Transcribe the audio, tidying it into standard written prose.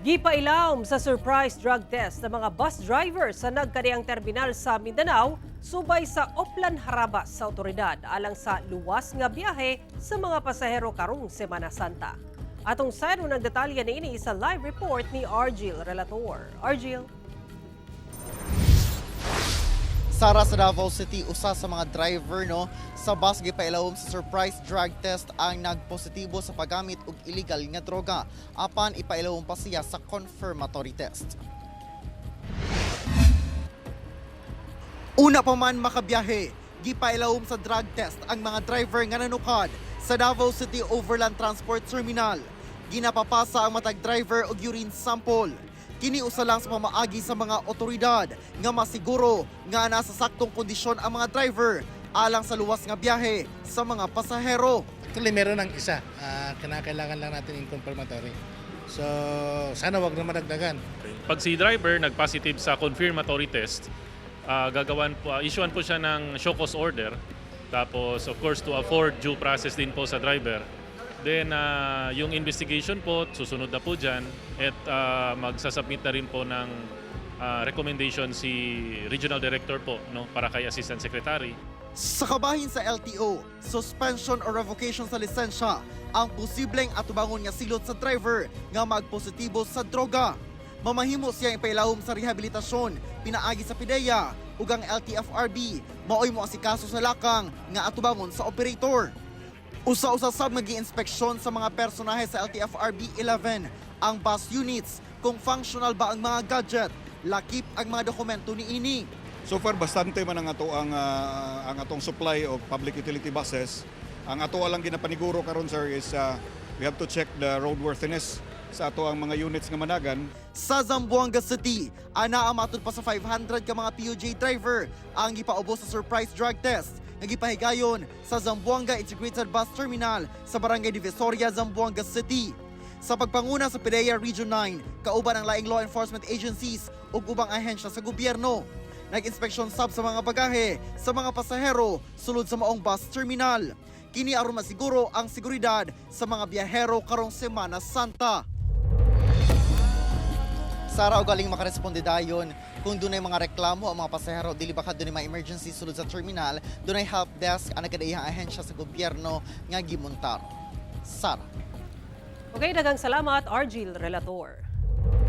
Gipailawom sa surprise drug test ng mga bus drivers sa nagkadiang terminal sa Mindanao subay sa Oplan Harabas sa otoridad alang sa luwas nga biyahe sa mga pasahero karong Semana Santa. Atong sayro ng detalye niini sa live report ni Argil Relator. Argil. Sara sa Davao City, usa sa mga driver sa bus gipailawom sa surprise drug test ang nagpositibo sa paggamit og illegal nga droga apan ipailawom pa siya sa confirmatory test. Una pa man makabiyahe, gipailawom sa drug test ang mga driver nga nanukad sa Davao City Overland Transport Terminal. Ginapapasa ang matag driver og urine sample. Kini usa lang sa pamaagi sa mga otoridad nga masiguro nga nasa saktong kondisyon ang mga driver alang sa luwas nga biyahe sa mga pasahero. Actually, meron ng isa. Kinakailangan lang natin in confirmatory. So, sana wag na madagdagan. Pag si driver nag-positive sa confirmatory test, issuean po siya ng show cause order. Tapos, of course, to afford due process din po sa driver. Then, yung investigation po, susunod na po dyan at magsasubmit na rin po ng recommendation si Regional Director po para kay Assistant Secretary. Sa kabahin sa LTO, suspension or revocation sa lisensya ang posibleng atubangon nga silot sa driver nga magpositibo sa droga. Mamahimo siya ipailawom sa rehabilitasyon, pinaagi sa PIDEA ug ang LTFRB maoy mo asikaso sa lakang nga atubangon sa operator. Usa-usa sab magi-inspeksyon sa mga personahe sa LTFRB 11 ang bus units kung functional ba ang mga gadget, lakip ang mga dokumento niini. So far bastante man ang atong supply of public utility buses. Ang ato lang ginapaniguro karon sir is we have to check the roadworthiness sa ato ang mga units nga managan. Sa Zamboanga City, anaa matud pa sa 500 ka mga PUJ driver ang gipaubos sa surprise drug test nga gipahigayon sa Zamboanga Integrated Bus Terminal sa Barangay Divisoria, Zamboanga City. Sa pagpanguna sa PIDEA Region 9, kauban ang laing law enforcement agencies ug ubang ahensya sa gobyerno. Nag-inspeksyon sab sa mga bagahe sa mga pasahero sulod sa maong bus terminal. Kini aron masiguro ang seguridad sa mga biyahero karong Semana Santa. Sara, o galing makaresponde dayon kung dunay mga reklamo ang mga pasahero dili ba dunay mga emergency sulod sa terminal, dunay help desk ang nagkadaihang ahensya sa gobyerno nga gimontar. Sara. Okay, daghang salamat Argil Relator.